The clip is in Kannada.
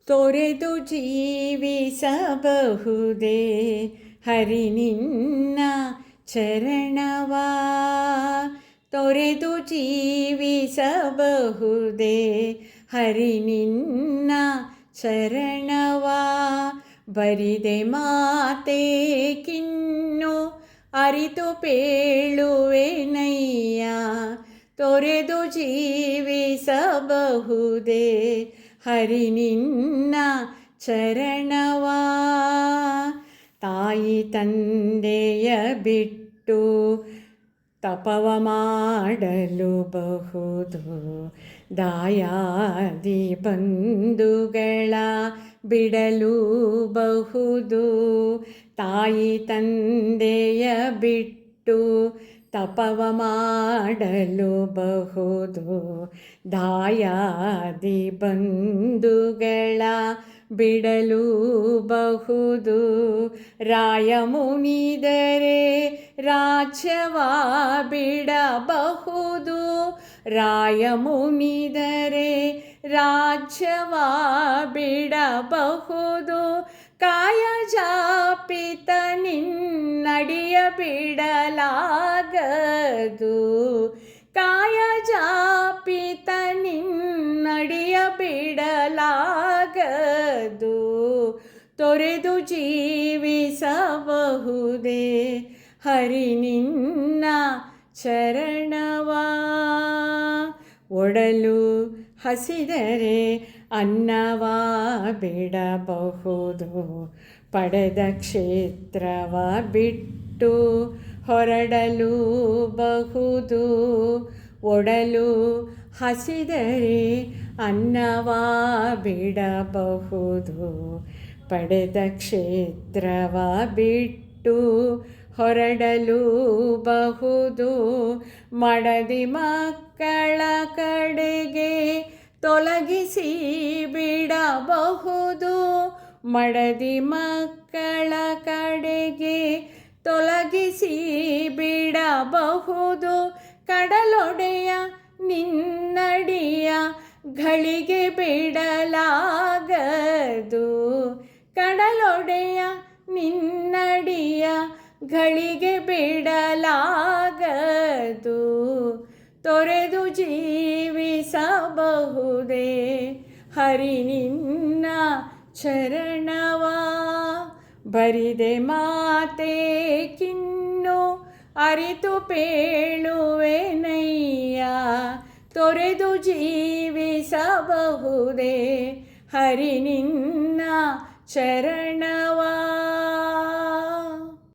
ತೊರೆದು ಜೀವಿಸಬಹುದೇ ಹರಿ ನಿನ್ನ ಚರಣವ. ತೊರೆದು ಜೀವಿಸಬಹುದೇ ಹರಿ ನಿನ್ನ ಚರಣವ. ಬರಿದೆ ಮಾತೆ ಕಿನ್ನು ಅರಿತು ಪೇಳುವೆನಯ್ಯ. ತೊರೆದು ಜೀವಿಸಬಹುದೇ ಹರಿ ನಿನ್ನ ಚರಣವ. ತಾಯಿ ತಂದೆಯ ಬಿಟ್ಟು ತಪವ ಮಾಡಲು ಬಹುದು. ದಾಯಾದಿ ಬಂಧುಗಳ ಬಿಡಲು ಬಹುದು. ತಾಯಿ ತಂದೆಯ ಬಿಟ್ಟು ತಪವ ಮಾಡಲು ಬಹುದು. ದಾಯಾದಿ ಬಂಧುಗಳ ಬಿಡಲು ಬಹುದು. ರಾಯ ಮುನಿದರೆ ರಾಜ್ಯವ ಬಿಡಬಹುದು. ರಾಯ ಮುನಿದರೆ ರಾಜ್ಯವ ಬಿಡಬಹುದು. ಕಾಯ ಜಾಪಿತ ನಿನ್ನಡಿಯ ಬಿಡಲಾಗದು. ಕಾಯ ಜಾಪಿತ ನಿನ್ನಡಿಯ ಬಿಡಲಾಗದು. ತೊರೆದು ಜೀವಿಸಬಹುದೇ ಹರಿ ನಿನ್ನ ಚರಣವ. ಒಡಲು ಹಸಿದರೆ ಅನ್ನವ ಬಿಡಬಹುದು. ಪಡೆದ ಕ್ಷೇತ್ರವ ಬಿಟ್ಟು ಹೊರಡಲು ಬಹುದು. ಒಡಲು ಹಸಿದರೆ ಅನ್ನವ ಬಿಡಬಹುದು. ಪಡೆದ ಕ್ಷೇತ್ರವ ಬಿಟ್ಟು ಹೊರಡಲು ಬಹುದು. ಮಡದಿ ಮಕ್ಕಳ ಕಡೆಗೆ ತೊಲಗಿಸಿ ಬಿಡಬಹುದು. ಮಡದಿ ಮಕ್ಕಳ ಕಡೆಗೆ ತೊಲಗಿಸಿ ಬಿಡಬಹುದು. ಕಡಲೊಡೆಯ ನಿನ್ನಡಿಯ ಘಳಿಗೆ ಬಿಡಲಾಗದು. ಕಡಲೊಡೆಯ ನಿನ್ನಡಿಯ ಘಳಿಗೆ ಬಿಡಲಾಗದು. ತೊರೆದು ಜೀವಿಸಬಹುದೇ ಹರಿ ನಿನ್ನ ಚರಣವ. ಬರಿದೆ ಮಾತೆ ಕಿನ್ನು ಅರಿತು ಪೇಳುವೆನಯ್ಯ. ತೊರೆದು ಜೀವಿಸಬಹುದೇ ಹರಿ ನಿನ್ನ ಚರಣ.